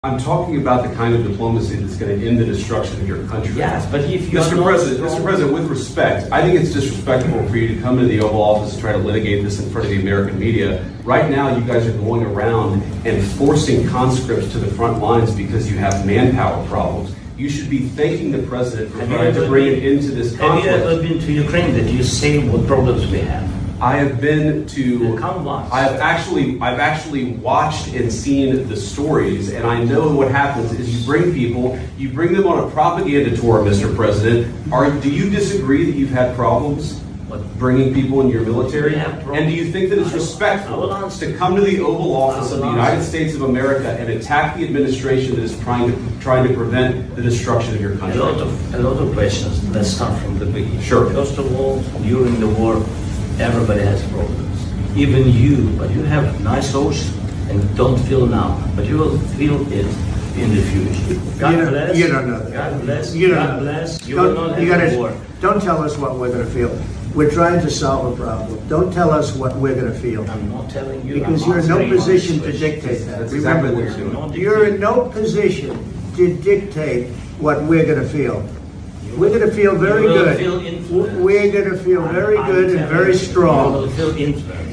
I'm talking about the kind of diplomacy that's going to end the destruction of your country. Yes, but if you Mr. President, with respect, I think it's disrespectful for you to come into the Oval Office and try to litigate this in front of the American media. Right now, you guys are going around and forcing conscripts to the front lines because you have manpower problems. You should be thanking the president for trying to bring it into this conflict. Have you ever been to Ukraine? Did you see what problems we have? I have been to. I've actually watched and seen the stories, and I know what happens is you bring them on a propaganda tour, Mr. President. Do you disagree that you've had problems bringing people in your military? And do you think that it's respectful to come to the Oval Office of the United States of America and attack the administration that is trying to prevent the destruction of your country? A lot of questions. Let's start from the beginning. Sure. First of all, during the war, everybody has problems. Even you, but you have nice ocean and don't feel now, but you will feel it in the future. God bless. You don't know that. God bless. You don't God know. bless. You will not have a war. Don't tell us what we're going to feel. We're trying to solve a problem. Don't tell us what we're going to feel. I'm not telling you. Because you're in no position to dictate that. That's exactly what you're doing. You're in no position to dictate what we're going to feel. We're going to feel very good. We're going to feel very good and very strong.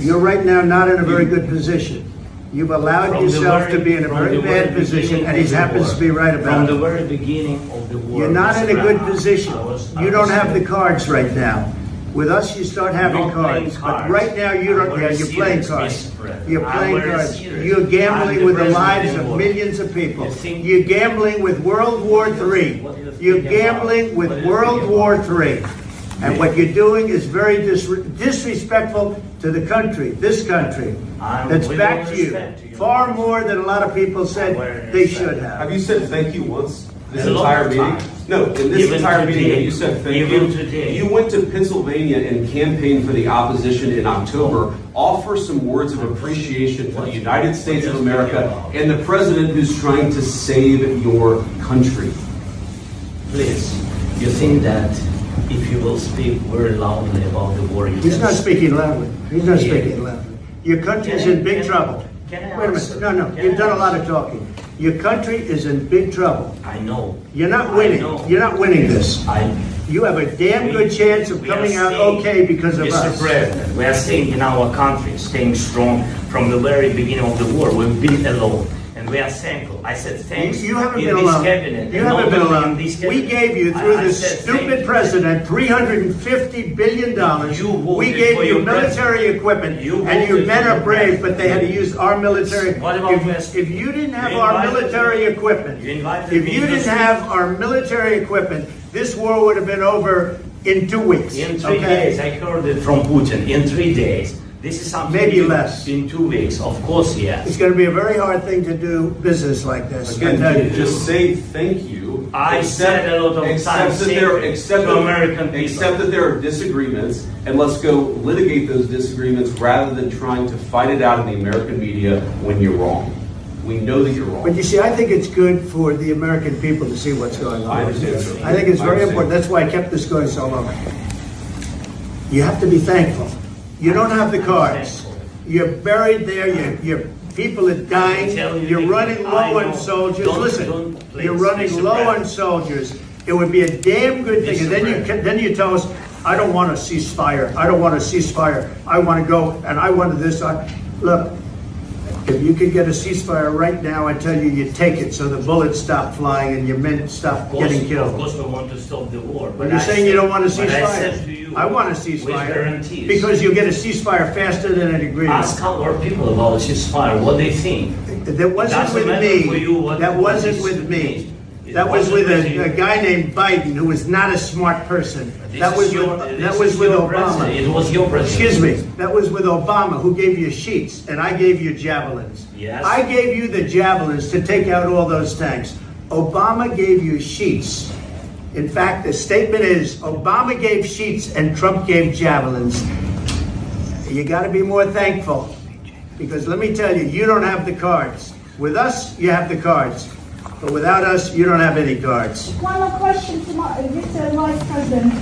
You're right now not in a very good position. You've allowed yourself to be in a very bad position, and he happens to be right about it. From the very beginning of the war. You're not in a good position. You don't have the cards right now. With us, you start having cards. But right now, you don't. Yeah, you're playing cards. You're playing cards. You're gambling with the lives of millions of people. You're gambling with World War III. You're gambling with World War III. And what you're doing is very disrespectful to the country, this country, that's back to you. Far more than a lot of people said they should have. Have you said thank you once? This entire meeting? No, in this entire meeting, you said thank you. You went to Pennsylvania and campaigned for the opposition in October. Offer some words of appreciation for the United States of America and the president who's trying to save your country. Please, you think that if you will speak very loudly about the war, he's not speaking loudly. He's not speaking loudly. Your country is in big trouble. Wait a minute. No. You've done a lot of talking. Your country is in big trouble. I know. You're not winning. You're not winning this. You have a damn good chance of coming out okay because of us. Mr. President, we are staying in our country, staying strong from the very beginning of the war. We've been alone. And we are thankful. I said thanks. You haven't been alone. You haven't been alone. We gave you, through this stupid president, $350 billion. We gave you military equipment, and your men are brave, but they had to use our military. If you didn't have our military equipment, this war would have been over in 2 weeks. In 3 days, I heard it from Putin. In 3 days. This is something maybe less. In 2 weeks, of course, yes. It's going to be a very hard thing to do business like this. Again, just say thank you. I said a lot of times to American people. Accept that there are disagreements, and let's go litigate those disagreements rather than trying to fight it out in the American media when you're wrong. We know that you're wrong. But you see, I think it's good for the American people to see what's going on. I understand. I think it's very important. That's why I kept this going so long. You have to be thankful. You don't have the cards. You're buried there. Your people are dying. You're running low on soldiers. Listen, you're running low on soldiers. It would be a damn good thing. And then you tell us, I don't want a ceasefire. I don't want a ceasefire. I want to go and I want this. Look, if you could get a ceasefire right now, I tell you, you take it so the bullets stop flying and your men stop getting killed. Of course, we want to stop the war. But you're saying you don't want a ceasefire. I want a ceasefire because you'll get a ceasefire faster than an agreement. Ask our people about a ceasefire, what they think. That wasn't with me. That wasn't with me. That was with a guy named Biden, who was not a smart person. That was with Obama. It was your president. Excuse me. That was with Obama, who gave you sheets, and I gave you javelins. Yes. I gave you the javelins to take out all those tanks. Obama gave you sheets. In fact, the statement is Obama gave sheets and Trump gave javelins. You got to be more thankful, because let me tell you, you don't have the cards. With us, you have the cards. But without us, you don't have any cards. One more question to Mr. Vice President.